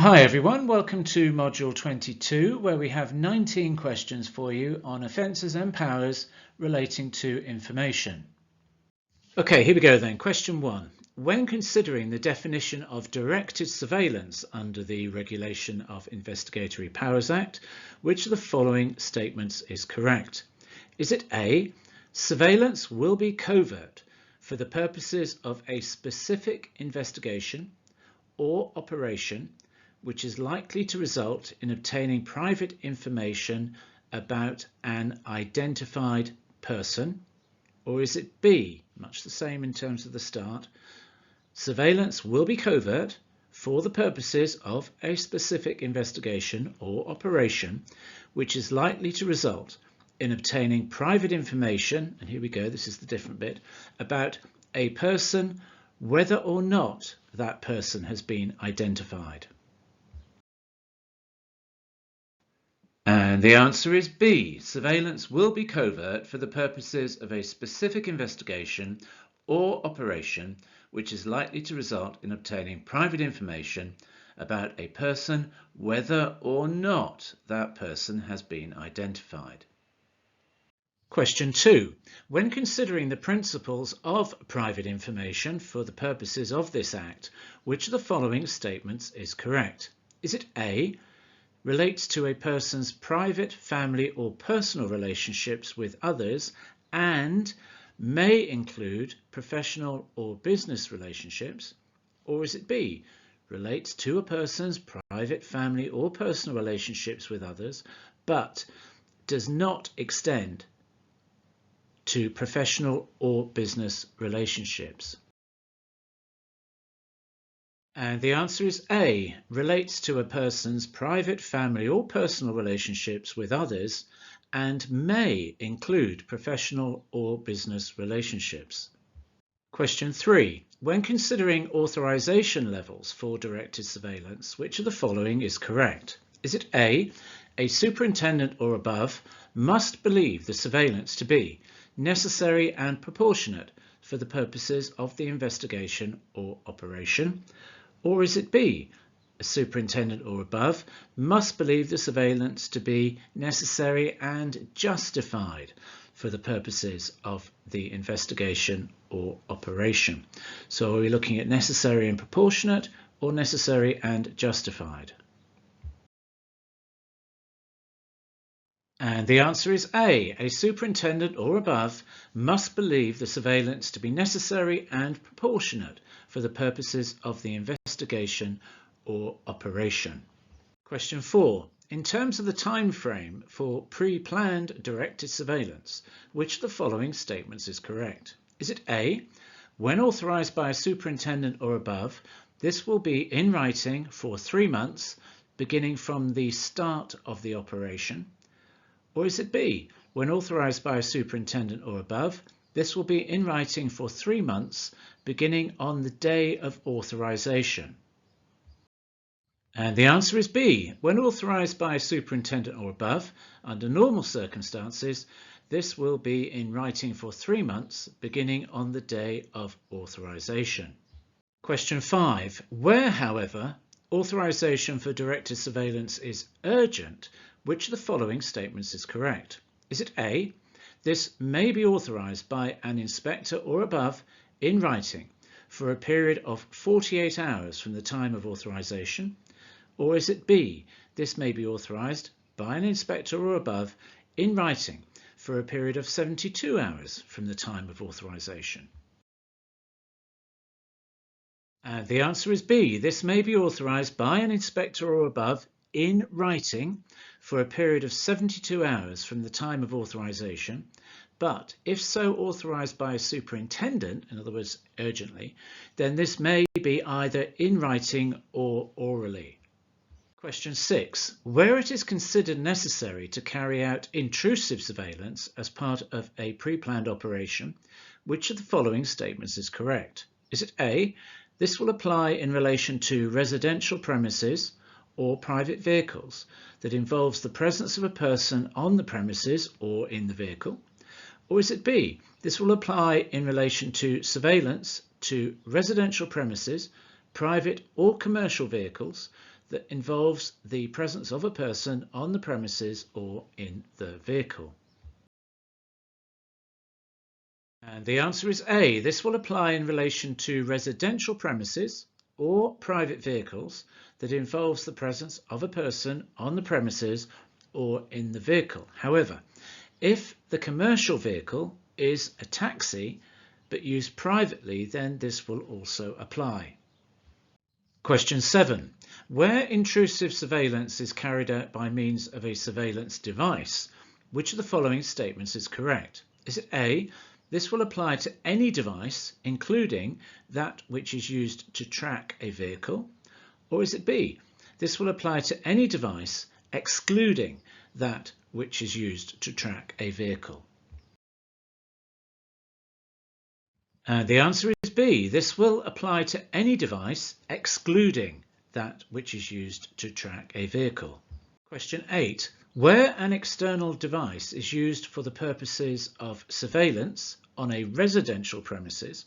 Hi everyone, welcome to Module 22 where we have 19 questions for you on offences and powers relating to information. Okay, here we go then. Question 1. When considering the definition of directed surveillance under the Regulation of Investigatory Powers Act, which of the following statements is correct? Is it A, surveillance will be covert for the purposes of a specific investigation or operation which is likely to result in obtaining private information about an identified person? Or is it B, much the same in terms of the start, surveillance will be covert for the purposes of a specific investigation or operation which is likely to result in obtaining private information, and here we go, this is the different bit, about a person, whether or not that person has been identified? And the answer is B. Surveillance will be covert for the purposes of a specific investigation or operation which is likely to result in obtaining private information about a person, whether or not that person has been identified. Question 2. When considering the principles of private information for the purposes of this Act, which of the following statements is correct? Is it A, relates to a person's private, family or personal relationships with others and may include professional or business relationships? Or is it B, relates to a person's private, family or personal relationships with others but does not extend to professional or business relationships? And the answer is A, relates to a person's private, family or personal relationships with others and may include professional or business relationships. Question 3. When considering authorization levels for directed surveillance, which of the following is correct? Is it A, a superintendent or above must believe the surveillance to be necessary and proportionate for the purposes of the investigation or operation? Or is it B, a superintendent or above must believe the surveillance to be necessary and justified for the purposes of the investigation or operation? So are we looking at necessary and proportionate or necessary and justified? And the answer is A, superintendent or above must believe the surveillance to be necessary and proportionate for the purposes of the investigation or operation. Question 4. In terms of the time frame for pre-planned directed surveillance, which of the following statements is correct? Is it A, when authorized by a superintendent or above, this will be in writing for 3 months beginning from the start of the operation? Or is it B, when authorized by a superintendent or above, this will be in writing for 3 months beginning on the day of authorization? And the answer is B, when authorized by a superintendent or above, under normal circumstances, this will be in writing for 3 months beginning on the day of authorization. Question 5. Where, however, authorization for directed surveillance is urgent, which of the following statements is correct? Is it A, this may be authorized by an inspector or above in writing for a period of 48 hours from the time of authorization? Or is it B, this may be authorized by an inspector or above in writing for a period of 72 hours from the time of authorization? And the answer is B, this may be authorized by an inspector or above in writing for a period of 72 hours from the time of authorization, but if so authorized by a superintendent, in other words urgently, then this may be either in writing or orally. Question 6. Where it is considered necessary to carry out intrusive surveillance as part of a pre-planned operation, which of the following statements is correct? Is it A, this will apply in relation to residential premises or private vehicles that involves the presence of a person on the premises or in the vehicle? Or is it B, this will apply in relation to surveillance to residential premises, private or commercial vehicles that involves the presence of a person on the premises or in the vehicle? And the answer is A. This will apply in relation to residential premises or private vehicles that involves the presence of a person on the premises or in the vehicle. However, if the commercial vehicle is a taxi but used privately, then this will also apply. Question 7. Where intrusive surveillance is carried out by means of a surveillance device, which of the following statements is correct? Is it A. This will apply to any device, including that which is used to track a vehicle? Or is it B. This will apply to any device, excluding that which is used to track a vehicle? And the answer is B. This will apply to any device, excluding that which is used to track a vehicle. Question 8. Where an external device is used for the purposes of surveillance on a residential premises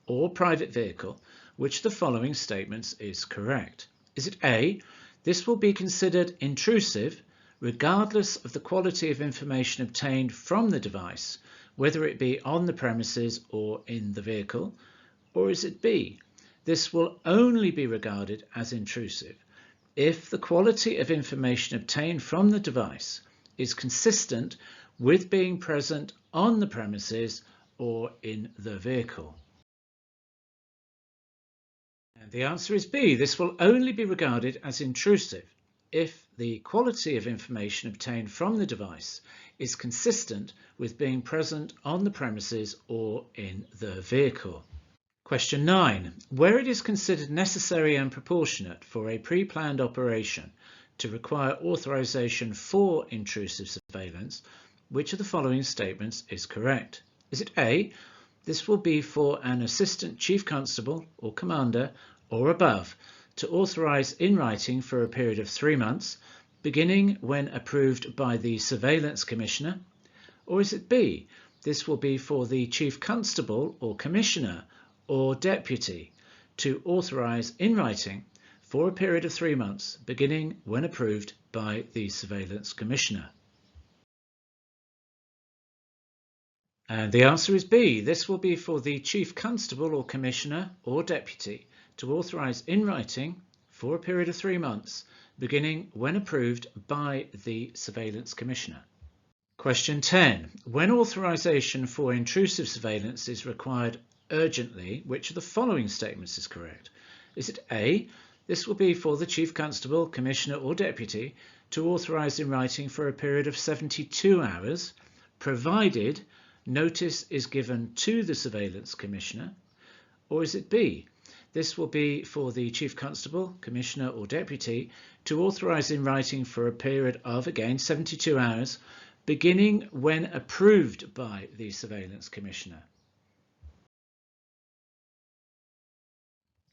or private vehicle, which of the following statements is correct? Is it A. This will be considered intrusive regardless of the quality of information obtained from the device, whether it be on the premises or in the vehicle? Or is it B. This will only be regarded as intrusive if the quality of information obtained from the device is consistent with being present on the premises or in the vehicle? And the answer is B. This will only be regarded as intrusive if the quality of information obtained from the device is consistent with being present on the premises or in the vehicle. Question 9. Where it is considered necessary and proportionate for a pre-planned operation to require authorization for intrusive surveillance, which of the following statements is correct? Is it A. This will be for an assistant chief constable or commander or above to authorize in writing for a period of 3 months, beginning when approved by the Surveillance Commissioner? Or is it B. This will be for the chief constable or commissioner or deputy to authorize in writing for a period of 3 months, beginning when approved by the Surveillance Commissioner? And the answer is B. This will be for the chief constable or commissioner or deputy to authorize in writing for a period of 3 months, beginning when approved by the Surveillance Commissioner. Question 10. When authorization for intrusive surveillance is required urgently, which of the following statements is correct? Is it A. This will be for the chief constable, commissioner or deputy to authorize in writing for a period of 72 hours, provided notice is given to the Surveillance Commissioner? Or is it B. This will be for the chief constable, commissioner or deputy to authorize in writing for a period of, again, 72 hours, beginning when approved by the Surveillance Commissioner?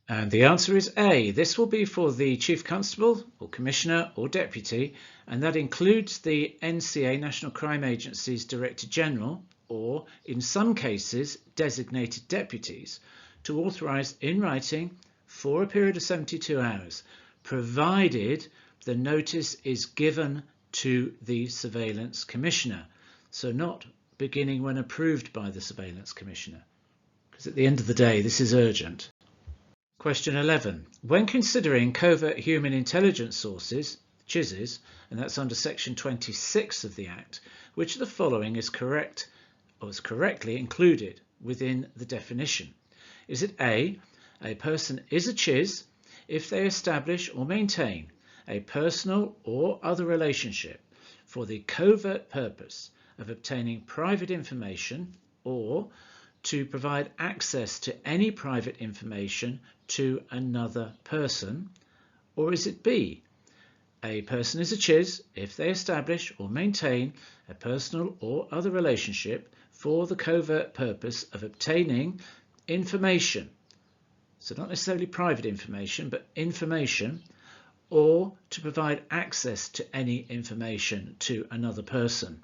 And the answer is A. This will be for the chief constable or commissioner or deputy, and that includes the NCA, National Crime Agency's Director General, or in some cases designated deputies, to authorize in writing for a period of 72 hours, provided the notice is given to the Surveillance Commissioner. So not beginning when approved by the Surveillance Commissioner, because at the end of the day this is urgent. Question 11. When considering covert human intelligence sources, CHISs, and that's under section 26 of the Act, which of the following is correct or is correctly included within the definition? Is it A. A person is a CHIS if they establish or maintain a personal or other relationship for the covert purpose of obtaining private information or to provide access to any private information to another person? Or is it B. A person is a CHIS if they establish or maintain a personal or other relationship for the covert purpose of obtaining information, so not necessarily private information, but information, or to provide access to any information to another person?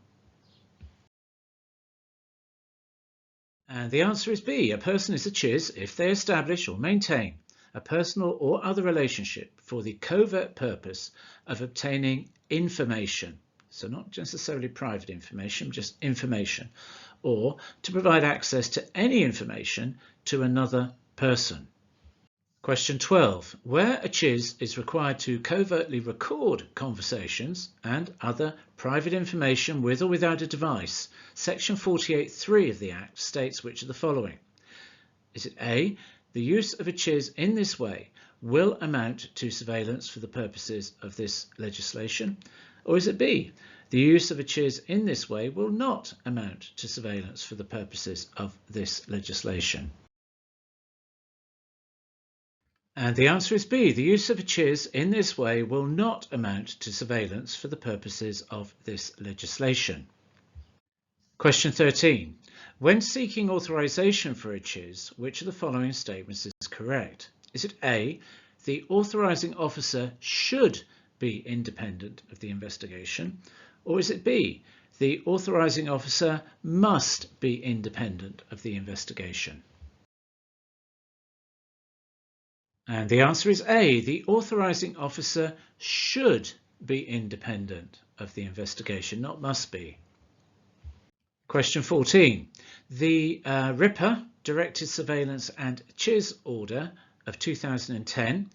And the answer is B. A person is a CHIS if they establish or maintain a personal or other relationship for the covert purpose of obtaining information, so not necessarily private information, just information, or to provide access to any information to another person. Question 12. Where a CHIS is required to covertly record conversations and other private information with or without a device, Section 48(3) of the Act states which of the following? Is it A, the use of a CHIS in this way will amount to surveillance for the purposes of this legislation? Or is it B, the use of a CHIS in this way will not amount to surveillance for the purposes of this legislation? And the answer is B, the use of a CHIS in this way will not amount to surveillance for the purposes of this legislation. Question 13. When seeking authorization for a CHIS, which of the following statements is correct? Is it A, the authorizing officer should be independent of the investigation? Or is it B, the authorizing officer must be independent of the investigation? And the answer is A, the authorizing officer should be independent of the investigation, not must be. Question 14. The RIPA, Directed Surveillance and CHIS Order of 2010,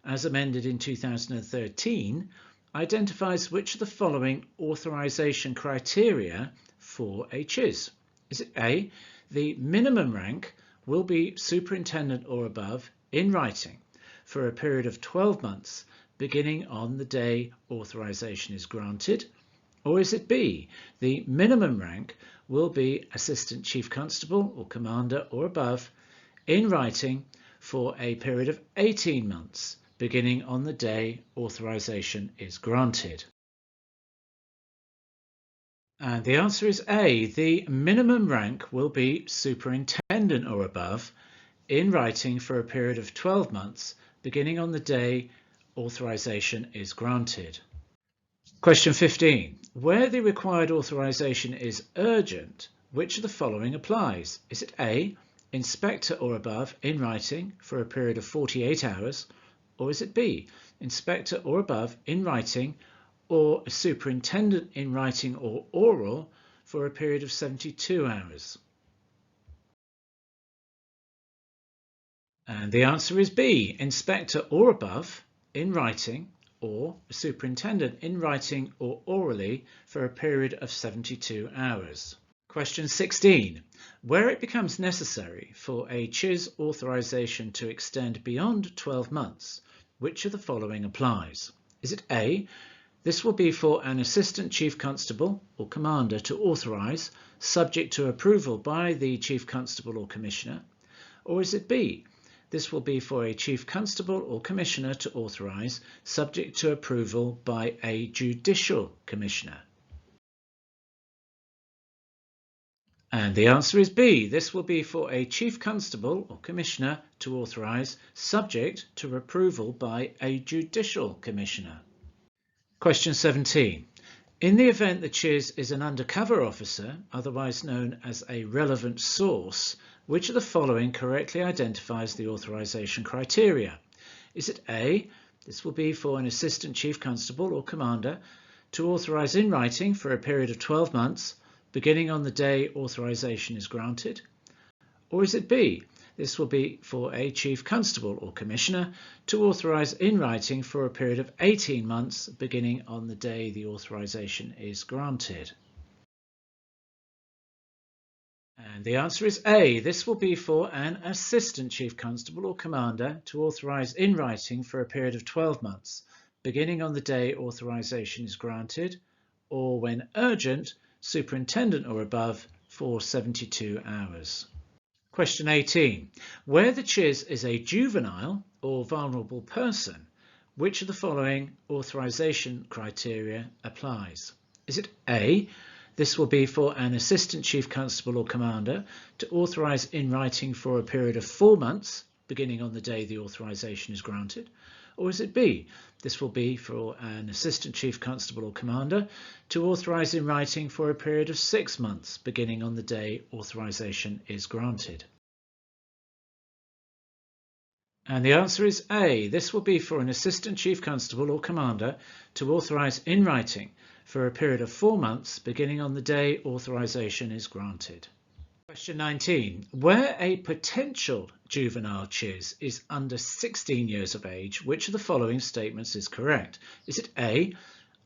as amended in 2013, identifies which of the following authorization criteria for a CHIS. Is it A, the minimum rank will be superintendent or above in writing for a period of 12 months beginning on the day authorization is granted? Or is it B, the minimum rank will be Assistant Chief Constable or Commander or above in writing for a period of 18 months beginning on the day authorization is granted? And the answer is A, the minimum rank will be Superintendent or above in writing for a period of 12 months beginning on the day authorization is granted. Question 15. Where the required authorization is urgent, which of the following applies? Is it A, Inspector or above in writing for a period of 48 hours? Or is it B, Inspector or above in writing or a Superintendent in writing or oral for a period of 72 hours? And the answer is B, Inspector or above in writing or a Superintendent in writing or orally for a period of 72 hours. Question 16. Where it becomes necessary for a CHIS authorization to extend beyond 12 months, which of the following applies? Is it A, this will be for an Assistant Chief Constable or Commander to authorize, subject to approval by the Chief Constable or Commissioner? Or is it B, this will be for a Chief Constable or Commissioner to authorise, subject to approval by a Judicial Commissioner? And the answer is B. This will be for a Chief Constable or Commissioner to authorise, subject to approval by a Judicial Commissioner. Question 17. In the event the CHIS is an undercover officer, otherwise known as a relevant source, which of the following correctly identifies the authorization criteria? Is it A, this will be for an Assistant Chief Constable or Commander to authorize in writing for a period of 12 months, beginning on the day authorization is granted? Or is it B, this will be for a Chief Constable or Commissioner to authorize in writing for a period of 18 months, beginning on the day the authorization is granted? And the answer is A. This will be for an Assistant Chief Constable or Commander to authorise in writing for a period of 12 months, beginning on the day authorisation is granted, or when urgent, Superintendent or above for 72 hours. Question 18. Where the CHIS is a juvenile or vulnerable person, which of the following authorisation criteria applies? Is it A, this will be for an Assistant Chief Constable or Commander to authorise in writing for a period of 4 months, beginning on the day the authorisation is granted? Or is it B, this will be for an Assistant Chief Constable or Commander to authorise in writing for a period of 6 months, beginning on the day authorisation is granted? And the answer is A. This will be for an Assistant Chief Constable or Commander to authorise in writing for a period of 4 months beginning on the day authorisation is granted. Question 19. Where a potential juvenile chiz is under 16 years of age, which of the following statements is correct? Is it A.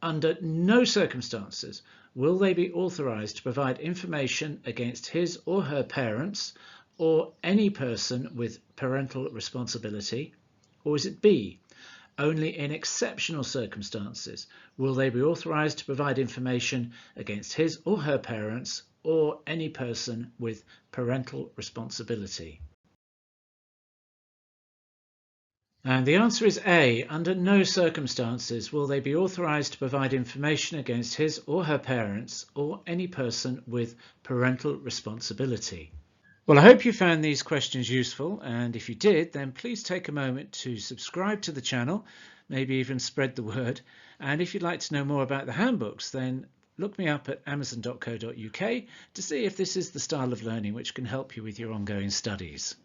Under no circumstances will they be authorised to provide information against his or her parents or any person with parental responsibility? Or is it B. Only in exceptional circumstances will they be authorised to provide information against his or her parents or any person with parental responsibility? And the answer is A. Under no circumstances will they be authorised to provide information against his or her parents or any person with parental responsibility. Well, I hope you found these questions useful, and if you did, then please take a moment to subscribe to the channel, maybe even spread the word. And if you'd like to know more about the handbooks, then look me up at amazon.co.uk to see if this is the style of learning which can help you with your ongoing studies.